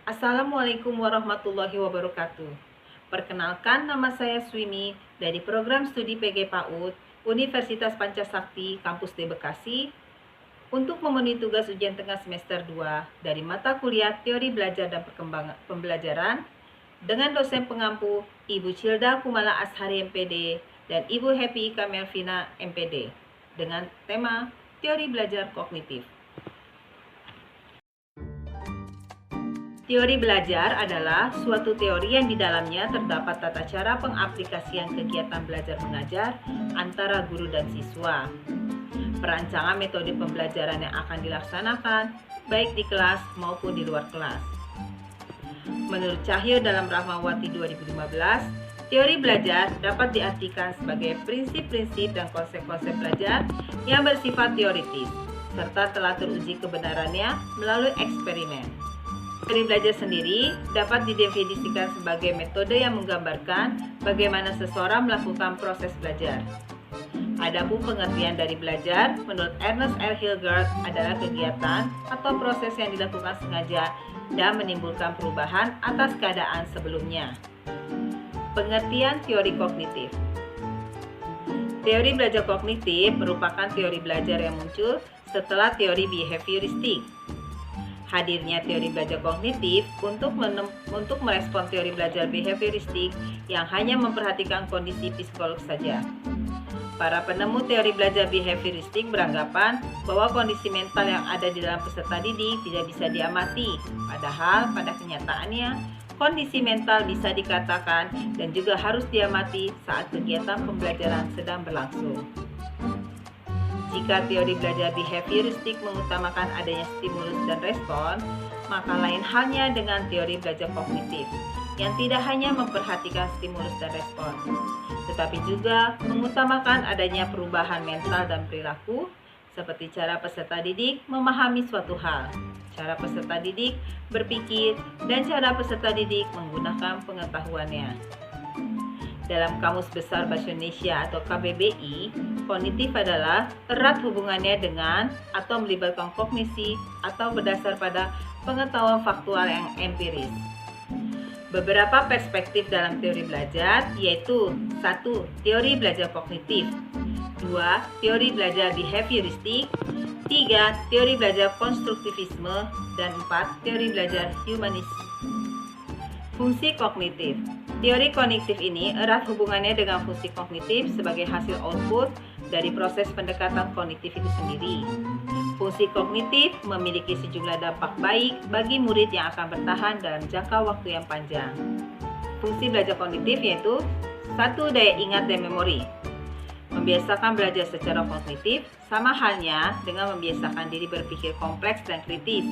Assalamualaikum warahmatullahi wabarakatuh. Perkenalkan, nama saya Swimi dari Program Studi PG PAUD Universitas Pancasakti Kampus D Bekasi untuk memenuhi tugas ujian tengah semester 2 dari mata kuliah Teori Belajar dan Perkembangan Pembelajaran dengan dosen pengampu Ibu Cilda Kumala Ashari MPD dan Ibu Happy Ika Melvina MPD dengan tema Teori Belajar Kognitif. Teori belajar adalah suatu teori yang di dalamnya terdapat tata cara pengaplikasian kegiatan belajar mengajar antara guru dan siswa. Perancangan metode pembelajaran yang akan dilaksanakan baik di kelas maupun di luar kelas. Menurut Cahyo dalam Rahmawati 2015, teori belajar dapat diartikan sebagai prinsip-prinsip dan konsep-konsep belajar yang bersifat teoritis, serta telah teruji kebenarannya melalui eksperimen. Teori belajar sendiri dapat didefinisikan sebagai metode yang menggambarkan bagaimana seseorang melakukan proses belajar. Adapun pengertian dari belajar, menurut Ernest R. Hilgard, adalah kegiatan atau proses yang dilakukan sengaja dan menimbulkan perubahan atas keadaan sebelumnya. Pengertian teori kognitif. Teori belajar kognitif merupakan teori belajar yang muncul setelah teori behavioristik. Hadirnya teori belajar kognitif untuk merespon teori belajar behavioristik yang hanya memperhatikan kondisi psikolog saja. Para penemu teori belajar behavioristik beranggapan bahwa kondisi mental yang ada di dalam peserta didik tidak bisa diamati, padahal pada kenyataannya kondisi mental bisa dikatakan dan juga harus diamati saat kegiatan pembelajaran sedang berlangsung. Jika teori belajar behavioristik mengutamakan adanya stimulus dan respon, maka lain halnya dengan teori belajar kognitif yang tidak hanya memperhatikan stimulus dan respon, tetapi juga mengutamakan adanya perubahan mental dan perilaku, seperti cara peserta didik memahami suatu hal, cara peserta didik berpikir, dan cara peserta didik menggunakan pengetahuannya. Dalam Kamus Besar Bahasa Indonesia atau KBBI, kognitif adalah erat hubungannya dengan atau melibatkan kognisi atau berdasar pada pengetahuan faktual yang empiris. Beberapa perspektif dalam teori belajar yaitu 1. Teori belajar kognitif, 2. Teori belajar behavioristik, 3. Teori belajar konstruktivisme, dan 4. Teori belajar humanis. Fungsi kognitif. Teori kognitif ini erat hubungannya dengan fungsi kognitif sebagai hasil output dari proses pendekatan kognitif itu sendiri. Fungsi kognitif memiliki sejumlah dampak baik bagi murid yang akan bertahan dalam jangka waktu yang panjang. Fungsi belajar kognitif yaitu 1. Daya ingat dan memori. Membiasakan belajar secara kognitif sama halnya dengan membiasakan diri berpikir kompleks dan kritis.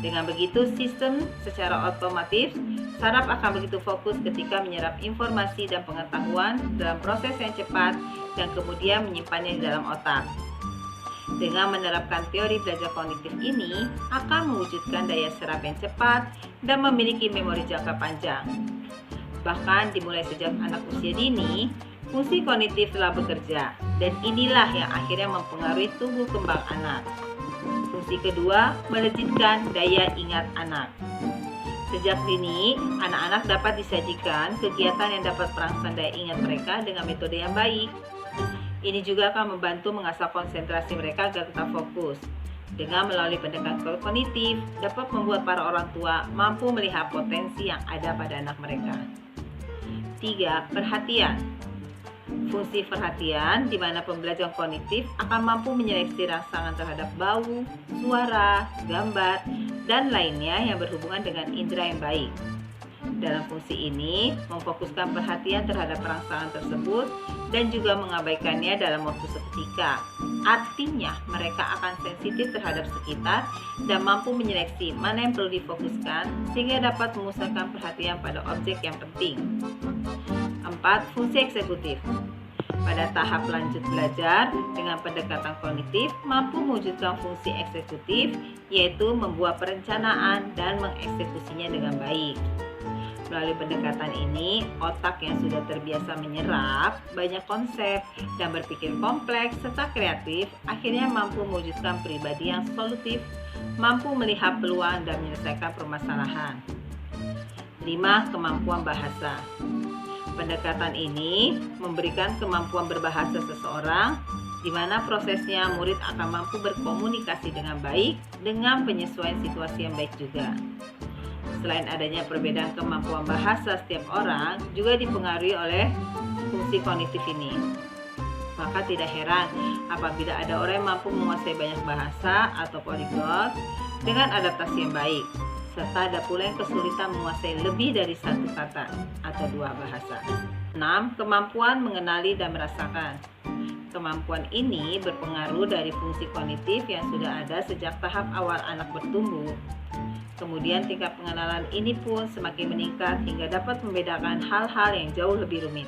Dengan begitu, sistem secara otomatis saraf akan begitu fokus ketika menyerap informasi dan pengetahuan dalam proses yang cepat dan kemudian menyimpannya di dalam otak. Dengan menerapkan teori belajar kognitif ini akan mewujudkan daya serap yang cepat dan memiliki memori jangka panjang. Bahkan dimulai sejak anak usia dini, fungsi kognitif telah bekerja dan inilah yang akhirnya mempengaruhi tumbuh kembang anak. Fungsi kedua, melejitkan daya ingat anak. Sejak dini, anak-anak dapat disajikan kegiatan yang dapat merangsang daya ingat mereka dengan metode yang baik. Ini juga akan membantu mengasah konsentrasi mereka agar tetap fokus. Dengan melalui pendekatan kognitif, dapat membuat para orang tua mampu melihat potensi yang ada pada anak mereka. 3. Perhatian. Fungsi perhatian di mana pembelajaran kognitif akan mampu menyeleksi rangsangan terhadap bau, suara, gambar, dan lainnya yang berhubungan dengan indera yang baik. Dalam fungsi ini, memfokuskan perhatian terhadap rangsangan tersebut dan juga mengabaikannya dalam waktu seketika. Artinya, mereka akan sensitif terhadap sekitar dan mampu menyeleksi mana yang perlu difokuskan sehingga dapat memusatkan perhatian pada objek yang penting. 4. Fungsi eksekutif. Pada tahap lanjut belajar dengan pendekatan kognitif mampu mewujudkan fungsi eksekutif yaitu membuat perencanaan dan mengeksekusinya dengan baik. Melalui pendekatan ini, otak yang sudah terbiasa menyerap banyak konsep dan berpikir kompleks serta kreatif akhirnya mampu mewujudkan pribadi yang solutif, mampu melihat peluang dan menyelesaikan permasalahan. 5. Kemampuan bahasa. Pendekatan ini memberikan kemampuan berbahasa seseorang, di mana prosesnya murid akan mampu berkomunikasi dengan baik dengan penyesuaian situasi yang baik juga. Selain adanya perbedaan kemampuan bahasa setiap orang, juga dipengaruhi oleh fungsi kognitif ini. Maka tidak heran apabila ada orang yang mampu menguasai banyak bahasa atau polyglot dengan adaptasi yang baik, serta ada pula yang kesulitan menguasai lebih dari satu kata atau dua bahasa. 6. Kemampuan mengenali dan merasakan. Kemampuan ini berpengaruh dari fungsi kognitif yang sudah ada sejak tahap awal anak bertumbuh. Kemudian tingkat pengenalan ini pun semakin meningkat hingga dapat membedakan hal-hal yang jauh lebih rumit.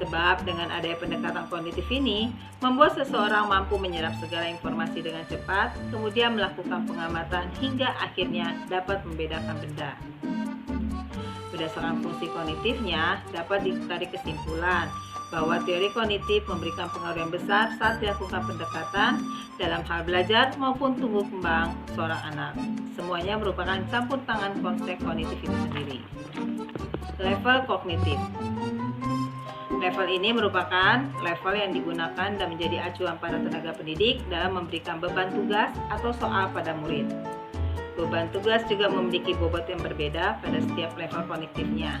Sebab dengan adanya pendekatan kognitif ini, membuat seseorang mampu menyerap segala informasi dengan cepat, kemudian melakukan pengamatan hingga akhirnya dapat membedakan benda. Berdasarkan fungsi kognitifnya, dapat ditarik kesimpulan bahwa teori kognitif memberikan pengaruh yang besar saat dilakukan pendekatan dalam hal belajar maupun tumbuh kembang seorang anak. Semuanya merupakan campur tangan konsep kognitif itu sendiri. Level kognitif. Level ini merupakan level yang digunakan dan menjadi acuan para tenaga pendidik dalam memberikan beban tugas atau soal pada murid. Beban tugas juga memiliki bobot yang berbeda pada setiap level kognitifnya,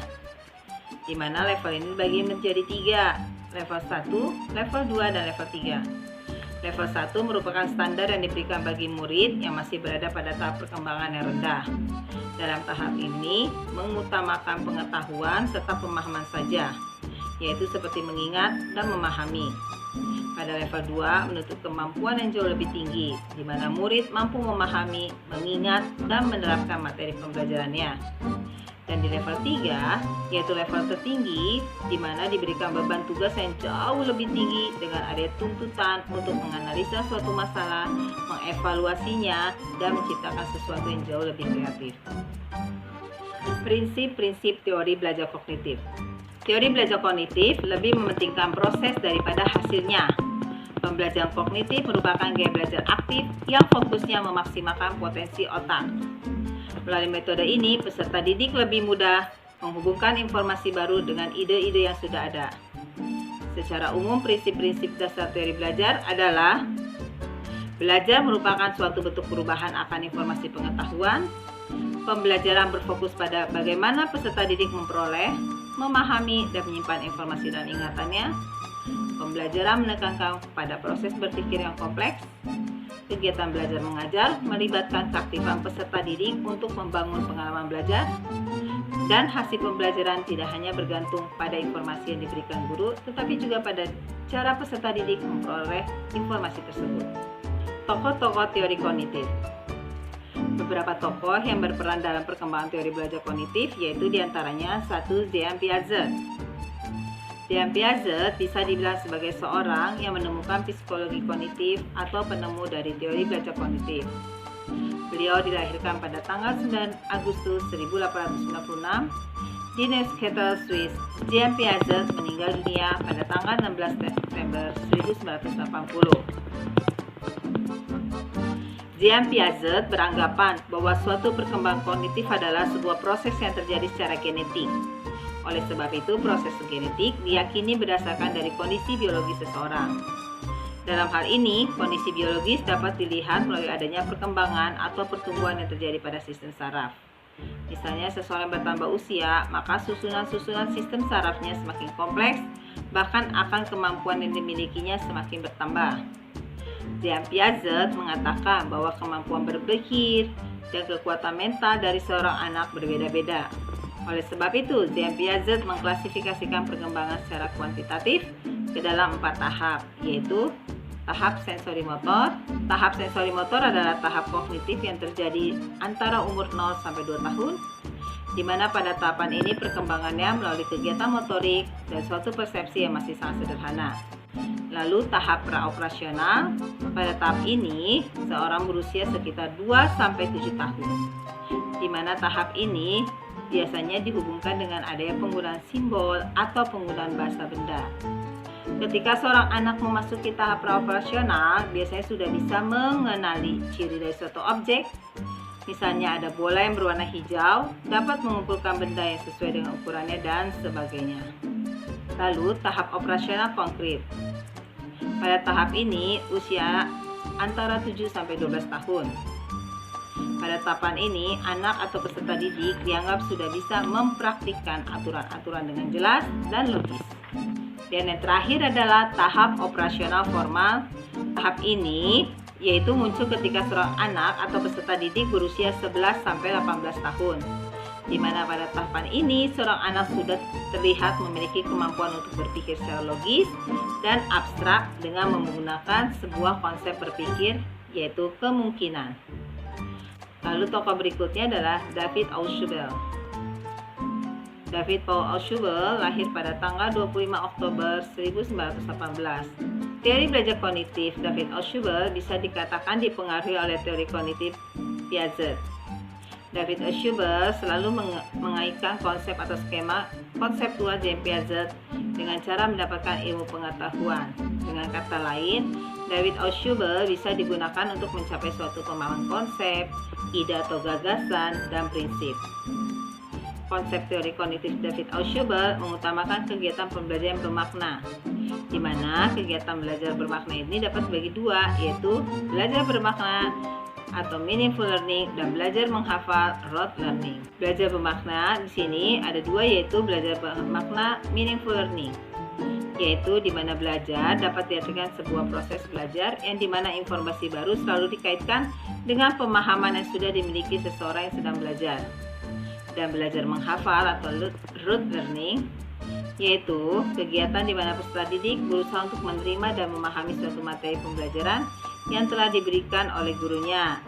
di mana level ini dibagi menjadi 3, level 1, level 2, dan level 3. Level 1 merupakan standar yang diberikan bagi murid yang masih berada pada tahap perkembangan yang rendah. Dalam tahap ini, mengutamakan pengetahuan serta pemahaman saja, yaitu seperti mengingat dan memahami. Pada level 2 menuntut kemampuan yang jauh lebih tinggi, di mana murid mampu memahami, mengingat, dan menerapkan materi pembelajarannya. Dan di level 3, yaitu level tertinggi, di mana diberikan beban tugas yang jauh lebih tinggi dengan adanya tuntutan untuk menganalisa suatu masalah, mengevaluasinya, dan menciptakan sesuatu yang jauh lebih kreatif. Prinsip-prinsip teori belajar kognitif. Teori belajar kognitif lebih mementingkan proses daripada hasilnya. Pembelajaran kognitif merupakan gaya belajar aktif yang fokusnya memaksimalkan potensi otak. Melalui metode ini, peserta didik lebih mudah menghubungkan informasi baru dengan ide-ide yang sudah ada. Secara umum, prinsip-prinsip dasar teori belajar adalah: belajar merupakan suatu bentuk perubahan akan informasi pengetahuan. Pembelajaran berfokus pada bagaimana peserta didik memperoleh, memahami, dan menyimpan informasi dalam ingatannya. Pembelajaran menekankan pada proses berpikir yang kompleks. Kegiatan belajar mengajar melibatkan keaktifan peserta didik untuk membangun pengalaman belajar, dan hasil pembelajaran tidak hanya bergantung pada informasi yang diberikan guru, tetapi juga pada cara peserta didik memperoleh informasi tersebut. Tokoh-tokoh teori kognitif. Beberapa tokoh yang berperan dalam perkembangan teori belajar kognitif yaitu diantaranya 1. Jean Piaget. Jean Piaget bisa dibilang sebagai seorang yang menemukan psikologi kognitif atau penemu dari teori belajar kognitif. Beliau dilahirkan pada tanggal 9 Agustus 1896 di Neuchâtel, Swiss. Jean Piaget meninggal dunia pada tanggal 16 September 1980. Jean Piaget beranggapan bahwa suatu perkembangan kognitif adalah sebuah proses yang terjadi secara genetik. Oleh sebab itu, proses genetik diyakini berdasarkan dari kondisi biologis seseorang. Dalam hal ini, kondisi biologis dapat dilihat melalui adanya perkembangan atau pertumbuhan yang terjadi pada sistem saraf. Misalnya, seseorang bertambah usia, maka susunan-susunan sistem sarafnya semakin kompleks, bahkan akan kemampuan yang dimilikinya semakin bertambah. Jean Piaget mengatakan bahwa kemampuan berpikir dan kekuatan mental dari seorang anak berbeda-beda. Oleh sebab itu, Jean Piaget mengklasifikasikan perkembangan secara kuantitatif ke dalam 4 tahap, yaitu tahap sensori motor. Tahap sensori motor adalah tahap kognitif yang terjadi antara umur 0 sampai 2 tahun, di mana pada tahapan ini perkembangannya melalui kegiatan motorik dan suatu persepsi yang masih sangat sederhana. Lalu tahap praoperasional. Pada tahap ini, seorang berusia sekitar 2 sampai 7 tahun, di mana tahap ini biasanya dihubungkan dengan adanya penggunaan simbol atau penggunaan bahasa benda. Ketika seorang anak memasuki tahap praoperasional, biasanya sudah bisa mengenali ciri dari suatu objek. Misalnya ada bola yang berwarna hijau, dapat mengumpulkan benda yang sesuai dengan ukurannya dan sebagainya. Lalu tahap operasional konkret. Pada tahap ini usia antara 7-12 tahun. Pada tahapan ini, anak atau peserta didik dianggap sudah bisa mempraktikkan aturan-aturan dengan jelas dan logis. Dan yang terakhir adalah tahap operasional formal. Tahap ini yaitu muncul ketika seorang anak atau peserta didik berusia 11-18 tahun. Di mana pada tahapan ini seorang anak sudah terlihat memiliki kemampuan untuk berpikir secara logis dan abstrak dengan menggunakan sebuah konsep berpikir yaitu kemungkinan. Lalu tokoh berikutnya adalah David Ausubel. David Paul Ausubel lahir pada tanggal 25 Oktober 1918. Teori belajar kognitif David Ausubel bisa dikatakan dipengaruhi oleh teori kognitif Piaget. David Ausubel selalu mengaitkan konsep atau skema konseptual dari Piaget dengan cara mendapatkan ilmu pengetahuan. Dengan kata lain, David Ausubel bisa digunakan untuk mencapai suatu pemahaman konsep, ide atau gagasan, dan prinsip. Konsep teori kognitif David Ausubel mengutamakan kegiatan pembelajaran bermakna, di mana kegiatan belajar bermakna ini dapat dibagi dua, yaitu belajar bermakna atau meaningful learning dan belajar menghafal rote learning. Belajar bermakna di sini ada dua, yaitu belajar bermakna meaningful learning, yaitu di mana belajar dapat diartikan sebuah proses belajar yang dimana informasi baru selalu dikaitkan dengan pemahaman yang sudah dimiliki seseorang yang sedang belajar. Dan belajar menghafal atau rote learning yaitu kegiatan di mana peserta didik berusaha untuk menerima dan memahami suatu materi pembelajaran yang telah diberikan oleh gurunya.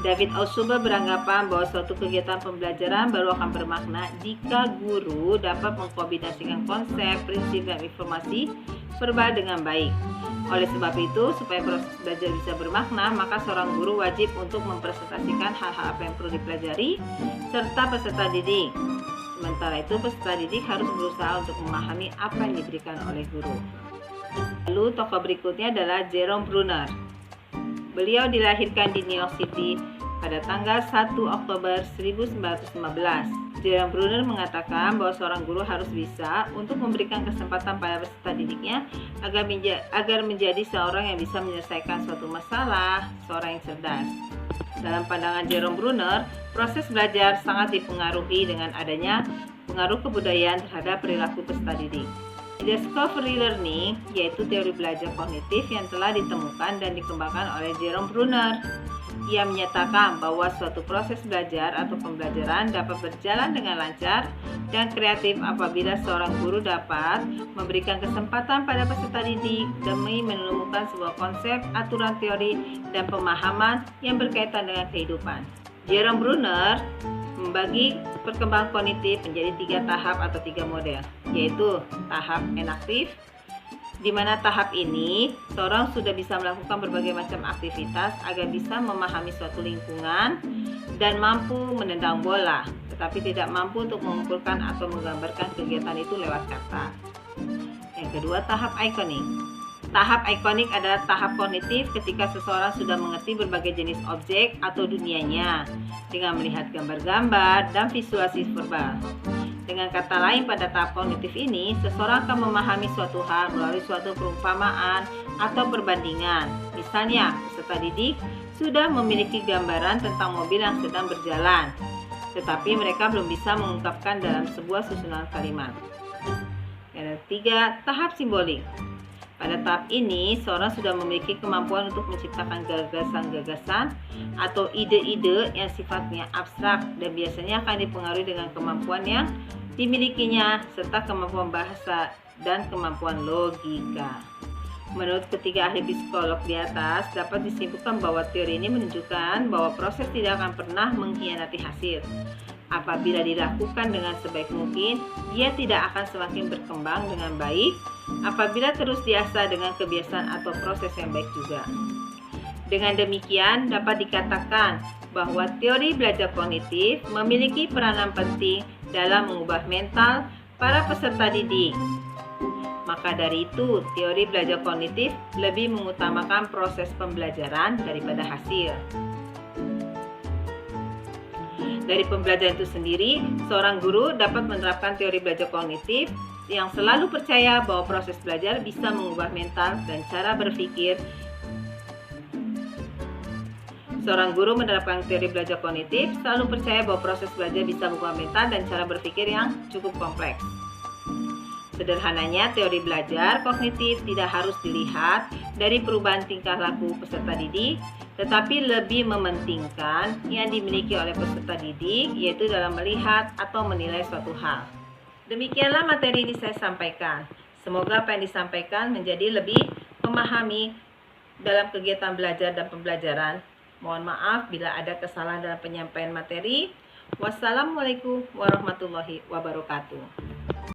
David Ausubel beranggapan bahwa suatu kegiatan pembelajaran baru akan bermakna jika guru dapat mengkombinasikan konsep, prinsip, dan informasi verbal dengan baik. Oleh sebab itu, supaya proses belajar bisa bermakna, maka seorang guru wajib untuk mempresentasikan hal-hal apa yang perlu dipelajari serta peserta didik. Sementara itu, peserta didik harus berusaha untuk memahami apa yang diberikan oleh guru. Lalu tokoh berikutnya adalah Jerome Bruner. Beliau dilahirkan di New York City pada tanggal 1 Oktober 1915. Jerome Bruner mengatakan bahwa seorang guru harus bisa untuk memberikan kesempatan pada peserta didiknya agar menjadi seorang yang bisa menyelesaikan suatu masalah, seorang yang cerdas. Dalam pandangan Jerome Bruner, proses belajar sangat dipengaruhi dengan adanya pengaruh kebudayaan terhadap perilaku peserta didik. Discovery learning yaitu teori belajar kognitif yang telah ditemukan dan dikembangkan oleh Jerome Bruner. Ia menyatakan bahwa suatu proses belajar atau pembelajaran dapat berjalan dengan lancar dan kreatif apabila seorang guru dapat memberikan kesempatan pada peserta didik demi menemukan sebuah konsep, aturan teori, dan pemahaman yang berkaitan dengan kehidupan. Jerome Bruner membagi perkembangan kognitif menjadi 3 tahap atau 3 model, yaitu tahap enaktif, di mana tahap ini seorang sudah bisa melakukan berbagai macam aktivitas agar bisa memahami suatu lingkungan dan mampu menendang bola, tetapi tidak mampu untuk mengumpulkan atau menggambarkan kegiatan itu lewat kata. Yang kedua, tahap ikonik. Tahap ikonik adalah tahap kognitif ketika seseorang sudah mengerti berbagai jenis objek atau dunianya dengan melihat gambar-gambar dan visualisasi verbal. Dengan kata lain, pada tahap kognitif ini, seseorang akan memahami suatu hal melalui suatu perumpamaan atau perbandingan. Misalnya, peserta didik sudah memiliki gambaran tentang mobil yang sedang berjalan, tetapi mereka belum bisa mengungkapkan dalam sebuah susunan kalimat. Yang ketiga, tahap simbolik. Pada tahap ini, seorang sudah memiliki kemampuan untuk menciptakan gagasan-gagasan atau ide-ide yang sifatnya abstrak dan biasanya akan dipengaruhi dengan kemampuan yang dimilikinya serta kemampuan bahasa dan kemampuan logika. Menurut ketiga ahli psikolog di atas, dapat disimpulkan bahwa teori ini menunjukkan bahwa proses tidak akan pernah mengkhianati hasil. Apabila dilakukan dengan sebaik mungkin, dia tidak akan semakin berkembang dengan baik apabila terus diasah dengan kebiasaan atau proses yang baik juga. Dengan demikian, dapat dikatakan bahwa teori belajar kognitif memiliki peranan penting dalam mengubah mental para peserta didik. Maka dari itu, teori belajar kognitif lebih mengutamakan proses pembelajaran daripada hasil. Dari pembelajaran itu sendiri, seorang guru dapat menerapkan teori belajar kognitif yang selalu percaya bahwa proses belajar bisa mengubah mental dan cara berpikir. Seorang guru menerapkan teori belajar kognitif selalu percaya bahwa proses belajar bisa mengubah mental dan cara berpikir yang cukup kompleks. Sederhananya, teori belajar kognitif tidak harus dilihat dari perubahan tingkah laku peserta didik, tetapi lebih mementingkan yang dimiliki oleh peserta didik, yaitu dalam melihat atau menilai suatu hal. Demikianlah materi ini saya sampaikan. Semoga apa yang disampaikan menjadi lebih memahami dalam kegiatan belajar dan pembelajaran. Mohon maaf bila ada kesalahan dalam penyampaian materi. Wassalamualaikum warahmatullahi wabarakatuh.